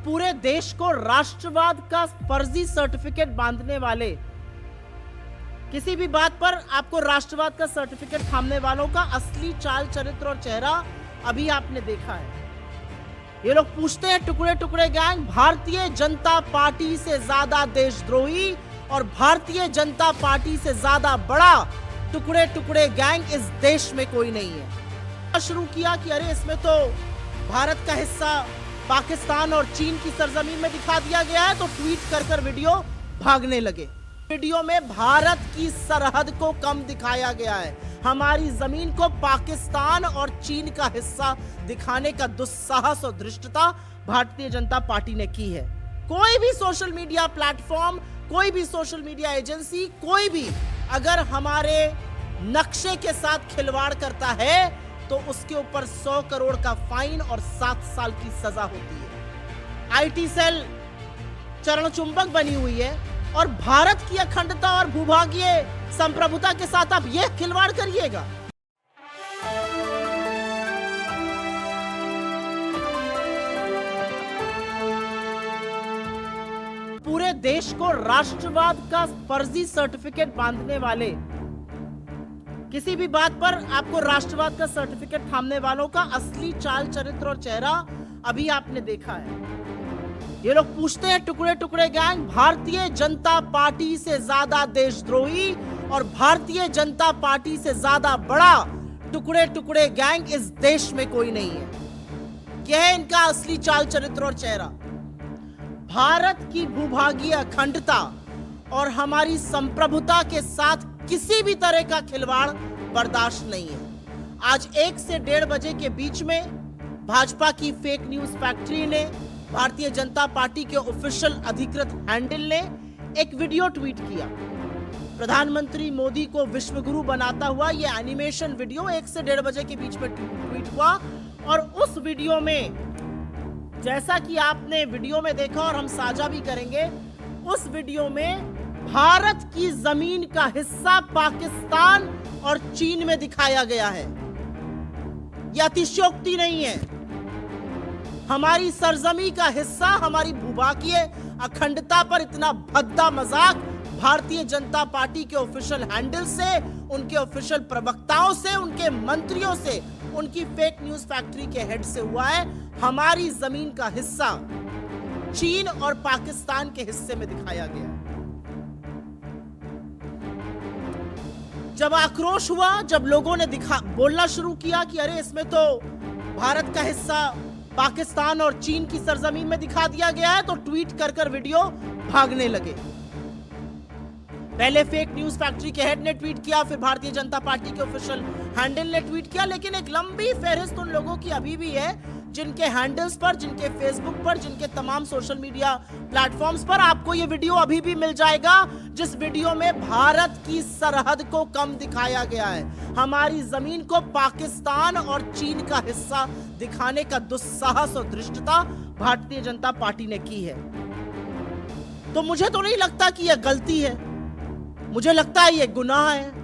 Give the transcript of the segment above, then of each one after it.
पूरे देश को राष्ट्रवाद का फर्जी सर्टिफिकेट बांधने वाले, किसी भी बात पर आपको राष्ट्रवाद का सर्टिफिकेट थामने वालों का असली चाल चरित्र और चेहरा अभी आपने देखा है। ये लोग पूछते हैं टुकड़े टुकड़े गैंग भारतीय जनता पार्टी से ज्यादा देशद्रोही और भारतीय जनता पार्टी से ज्यादा बड़ा टुकड़े टुकड़े गैंग इस देश में कोई नहीं है। शुरू किया कि अरे इसमें तो भारत का हिस्सा पाकिस्तान और चीन की सरजमीन में दिखा दिया गया है, तो ट्वीट कर वीडियो भागने लगे। वीडियो में भारत की सरहद को कम दिखाया गया है, हमारी जमीन को पाकिस्तान और चीन का हिस्सा दिखाने का दुस्साहस और धृष्टता भारतीय जनता पार्टी ने की है। कोई भी सोशल मीडिया प्लेटफॉर्म, कोई भी सोशल मीडिया एजेंसी, कोई भी अगर हमारे नक्शे के साथ खिलवाड़ करता है तो उसके ऊपर 100 करोड़ का फाइन और 7 साल की सजा होती है। आईटी सेल चरणचुंबक बनी हुई है और भारत की अखंडता और भूभागीय संप्रभुता के साथ आप यह खिलवाड़ करिएगा। पूरे देश को राष्ट्रवाद का फर्जी सर्टिफिकेट बांधने वाले, किसी भी बात पर आपको राष्ट्रवाद का सर्टिफिकेट थामने वालों का असली चाल चरित्र और चेहरा अभी आपने देखा है। ये लोग पूछते हैं टुकड़े टुकड़े गैंग भारतीय जनता पार्टी से ज्यादा देशद्रोही और भारतीय जनता पार्टी से ज्यादा बड़ा टुकड़े टुकड़े गैंग इस देश में कोई नहीं है। यह है इनका असली चाल चरित्र और चेहरा। भारत की भूभागीय अखंडता और हमारी संप्रभुता के साथ किसी भी तरह का खिलवाड़ बर्दाश्त नहीं है। आज 1 से 1:30 बजे के बीच में भाजपा की फेक न्यूज फैक्ट्री ने, भारतीय जनता पार्टी के ऑफिशियल अधिकृत हैंडल ने एक वीडियो ट्वीट किया। प्रधानमंत्री मोदी को विश्वगुरु बनाता हुआ यह एनिमेशन वीडियो 1 से 1:30 बजे के बीच में ट्वीट हुआ और उस वीडियो में, जैसा कि आपने वीडियो में देखा और हम साझा भी करेंगे, उस वीडियो में भारत की जमीन का हिस्सा पाकिस्तान और चीन में दिखाया गया है। यह अतिशयोक्ति नहीं है। हमारी सरजमी का हिस्सा, हमारी भूभागीय अखंडता पर इतना भद्दा मजाक भारतीय जनता पार्टी के ऑफिशियल हैंडल से, उनके ऑफिशियल प्रवक्ताओं से, उनके मंत्रियों से, उनकी फेक न्यूज फैक्ट्री के हेड से हुआ है। हमारी जमीन का हिस्सा चीन और पाकिस्तान के हिस्से में दिखाया गया। जब आक्रोश हुआ, जब लोगों ने बोलना शुरू किया कि अरे इसमें तो भारत का हिस्सा पाकिस्तान और चीन की सरजमीन में दिखा दिया गया है, तो ट्वीट कर वीडियो भागने लगे। पहले फेक न्यूज फैक्ट्री के हेड ने ट्वीट किया, फिर भारतीय जनता पार्टी के ऑफिशियल हैंडल ने ट्वीट किया, लेकिन एक लंबी फहरिस्त उन लोगों की अभी भी है जिनके हैंडल्स पर, जिनके फेसबुक पर, जिनके तमाम सोशल मीडिया प्लेटफॉर्म्स पर आपको ये वीडियो अभी भी मिल जाएगा, जिस वीडियो में भारत की सरहद को कम दिखाया गया है, हमारी जमीन को पाकिस्तान और चीन का हिस्सा दिखाने का दुस्साहस और धृष्टता भारतीय जनता पार्टी ने की है। तो मुझे तो नहीं लगता कि यह गलती है, मुझे लगता है यह गुनाह है।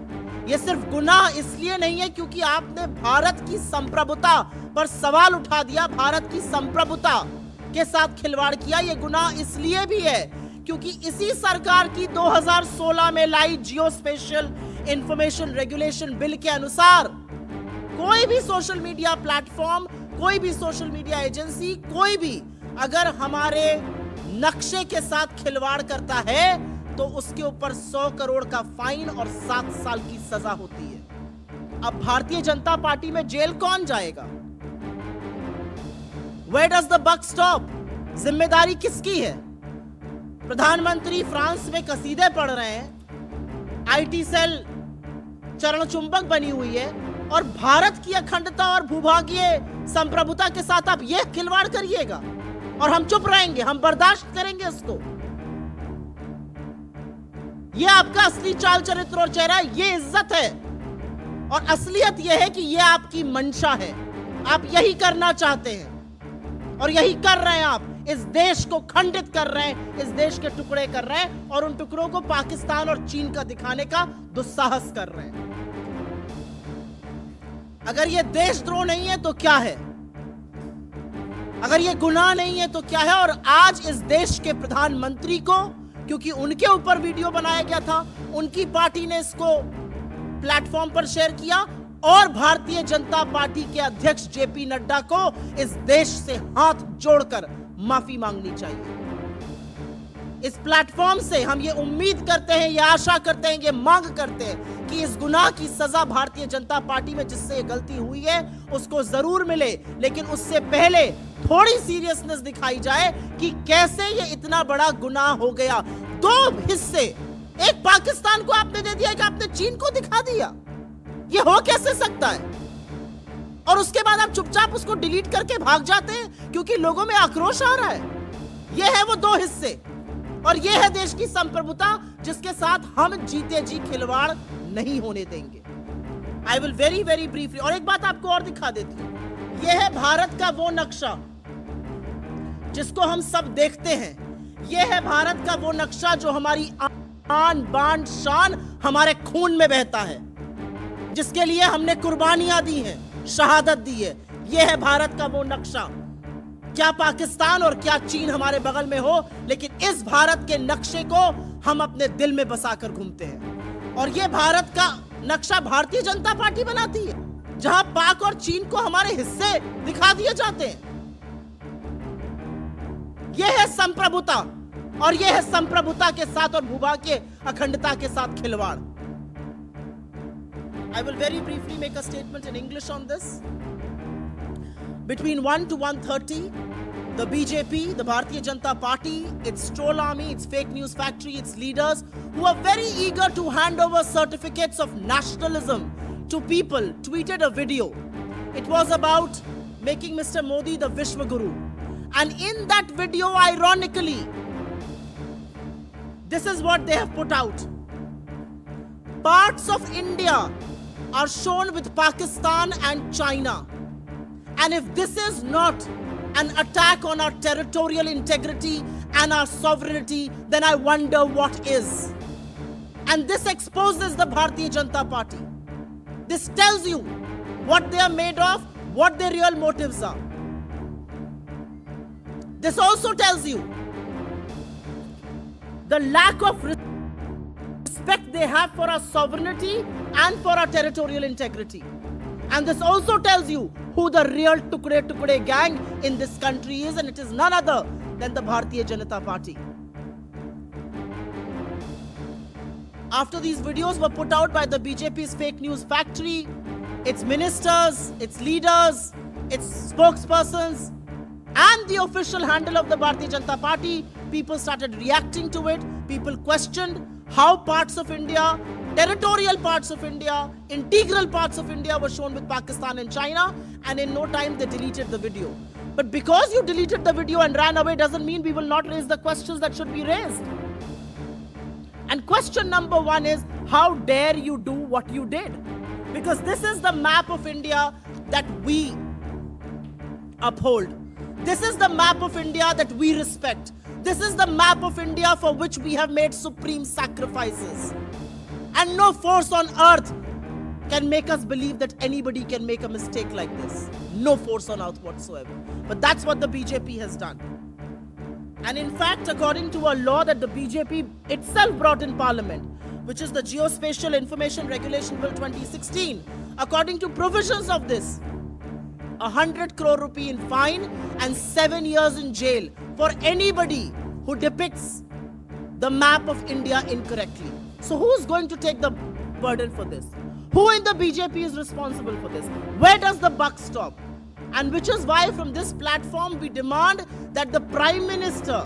यह सिर्फ गुनाह इसलिए नहीं है क्योंकि आपने भारत की संप्रभुता पर सवाल उठा दिया, भारत की संप्रभुता के साथ खिलवाड़ किया। यह गुनाह इसलिए भी है क्योंकि इसी सरकार की 2016 में लाई जियो स्पेशियल इंफॉर्मेशन रेगुलेशन बिल के अनुसार कोई भी सोशल मीडिया प्लेटफॉर्म, कोई भी सोशल मीडिया एजेंसी, कोई भी अगर हमारे नक्शे के साथ खिलवाड़ करता है तो उसके ऊपर 100 करोड़ का फाइन और 7 साल की सजा होती है। अब भारतीय जनता पार्टी में जेल कौन जाएगा? Where does the buck stop? जिम्मेदारी किसकी है? प्रधानमंत्री फ्रांस में कसीदे पढ़ रहे हैं, आईटी सेल चरणचुंबक बनी हुई है और भारत की अखंडता और भूभागीय संप्रभुता के साथ आप यह खिलवाड़ करिएगा और हम चुप रहेंगे, हम बर्दाश्त करेंगे इसको? यह आपका असली चाल चरित्र और चेहरा, यह इज्जत है और असलियत यह है कि यह आपकी मंशा है। आप यही करना चाहते हैं और यही कर रहे हैं। आप इस देश को खंडित कर रहे हैं, इस देश के टुकड़े कर रहे हैं और उन टुकड़ों को पाकिस्तान और चीन का दिखाने का दुस्साहस कर रहे हैं। अगर यह देशद्रोह नहीं है तो क्या है? अगर ये गुनाह नहीं है तो क्या है? और आज इस देश के प्रधानमंत्री को, क्योंकि उनके ऊपर वीडियो बनाया गया था, उनकी पार्टी ने इसको प्लेटफॉर्म पर शेयर किया, और भारतीय जनता पार्टी के अध्यक्ष जेपी नड्डा को इस देश से हाथ जोड़कर माफी मांगनी चाहिए। इस प्लेटफॉर्म से हम ये उम्मीद करते हैं, ये आशा करते हैं, ये मांग करते हैं कि इस गुनाह की सजा भारतीय जनता पार्टी में जिससे ये गलती हुई है उसको जरूर मिले, लेकिन उससे पहले थोड़ी सीरियसनेस दिखाई जाए कि कैसे ये इतना बड़ा गुनाह हो गया। दो हिस्से, एक पाकिस्तान को आपने दे दिया, कि आपने चीन को दिखा दिया। ये हो कैसे सकता है? और उसके बाद आप चुपचाप उसको डिलीट करके भाग जाते हैं क्योंकि लोगों में आक्रोश आ रहा है। ये है वो दो हिस्से, और ये है देश की संप्रभुता जिसके साथ हम जीते जी खिलवाड़ नहीं होने देंगे। I will very very briefly, और एक बात आपको और दिखा देती हूं। यह है भारत का वो नक्शा जिसको हम सब देखते हैं। यह है भारत का वो नक्शा जो हमारी आन बान शान हमारे खून में बहता है, जिसके लिए हमने कुर्बानियां दी हैं, शहादत दी है। यह है भारत का वो नक्शा। क्या पाकिस्तान और क्या चीन हमारे बगल में हो, लेकिन इस भारत के नक्शे को हम अपने दिल में बसाकर घूमते हैं। और यह भारत का नक्शा भारतीय जनता पार्टी बनाती है, जहां पाक और चीन को हमारे हिस्से दिखा दिए जाते हैं। यह है संप्रभुता, और यह है संप्रभुता के साथ और भूभाग के अखंडता के साथ खिलवाड़। I will very briefly make a statement in English on this. Between 1 to 1:30, the BJP, the Bharatiya Janata Party, its troll army, its fake news factory, its leaders, who are very eager to hand over certificates of nationalism to people, tweeted a video. It was about making Mr. Modi the Vishwa Guru. And in that video, ironically, this is what they have put out. Parts of India are shown with Pakistan and China. And if this is not an attack on our territorial integrity and our sovereignty, then I wonder what is. And this exposes the Bharatiya Janata Party. This tells you what they are made of, what their real motives are. This also tells you the lack of respect they have for our sovereignty and for our territorial integrity. And this also tells you who the real Tukde gang in this country is, and it is none other than the Bharatiya Janata Party. After these videos were put out by the BJP's fake news factory, its ministers, its leaders, its spokespersons, and the official handle of the Bharatiya Janata Party, people started reacting to it. People questioned how parts of India, territorial parts of India, integral parts of India were shown with Pakistan and China, and in no time they deleted the video. But because you deleted the video and ran away doesn't mean we will not raise the questions that should be raised. And question number one is, how dare you do what you did? Because this is the map of India that we uphold. This is the map of India that we respect. This is the map of India for which we have made supreme sacrifices. And no force on earth can make us believe that anybody can make a mistake like this. No force on earth whatsoever. But that's what the BJP has done. And in fact, according to a law that the BJP itself brought in Parliament, which is the Geospatial Information Regulation Bill 2016, according to provisions of this, 100 crore rupee in fine and 7 years in jail for anybody who depicts the map of India incorrectly. So who's going to take the burden for this? Who in the BJP is responsible for this? Where does the buck stop? And which is why from this platform we demand that the Prime Minister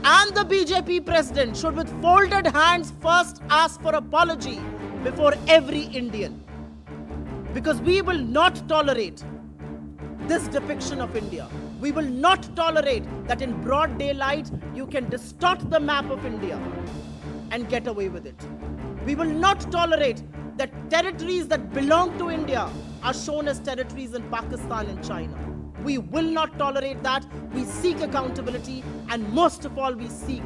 and the BJP President should with folded hands first ask for apology before every Indian. Because we will not tolerate this depiction of India. We will not tolerate that in broad daylight you can distort the map of India and get away with it. We will not tolerate that territories that belong to India are shown as territories in Pakistan and China. We will not tolerate that. We seek accountability, and most of all we seek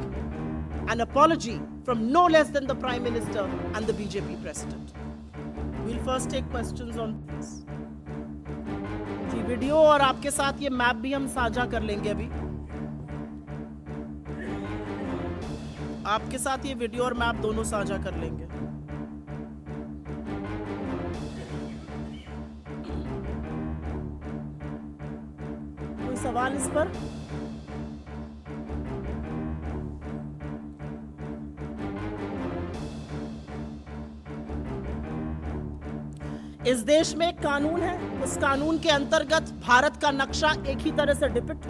an apology from no less than the Prime Minister and the BJP President. We'll first take questions on this. जी video और आपके साथ ये map भी हम साझा कर लेंगे अभी। आपके साथ ये वीडियो और मैप दोनों साझा कर लेंगे। कोई सवाल इस पर? इस देश में एक कानून है, उस कानून के अंतर्गत भारत का नक्शा एक ही तरह से डिपिक्ट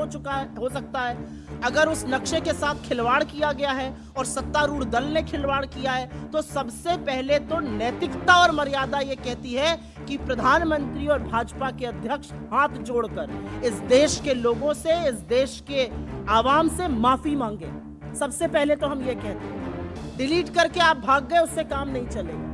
हो सकता है। अगर उस नक्शे के साथ खिलवाड़ किया गया है और सत्तारूढ़ दल ने खिलवाड़ किया है, तो सबसे पहले तो नैतिकता और मर्यादा ये कहती है कि प्रधानमंत्री और भाजपा के अध्यक्ष हाथ जोड़कर इस देश के लोगों से, इस देश के आवाम से माफी मांगे। सबसे पहले तो हम ये कहते हैं, डिलीट करके आप भाग गए उससे काम नहीं चलेगा।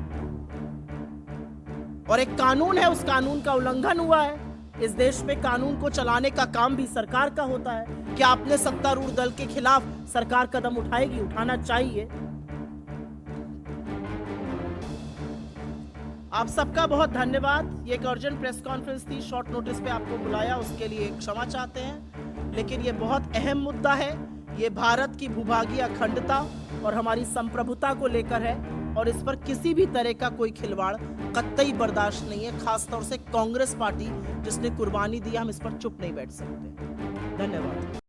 और एक कानून है, उस कानून का उल्लंघन हुआ है। इस देश में कानून को चलाने का काम भी सरकार का होता है। क्या अपने सत्तारूढ़ दल के खिलाफ सरकार कदम उठाएगी? उठाना चाहिए। आप सबका बहुत धन्यवाद। ये एक अर्जेंट प्रेस कॉन्फ्रेंस थी, शॉर्ट नोटिस पे आपको बुलाया, उसके लिए क्षमा चाहते हैं। लेकिन ये बहुत अहम मुद्दा है। ये भारत की भूभागीय अखंडता और हमारी संप्रभुता को लेकर है और इस पर किसी भी तरह का कोई खिलवाड़ कतई बर्दाश्त नहीं है। खासतौर से कांग्रेस पार्टी जिसने कुर्बानी दी, हम इस पर चुप नहीं बैठ सकते। धन्यवाद।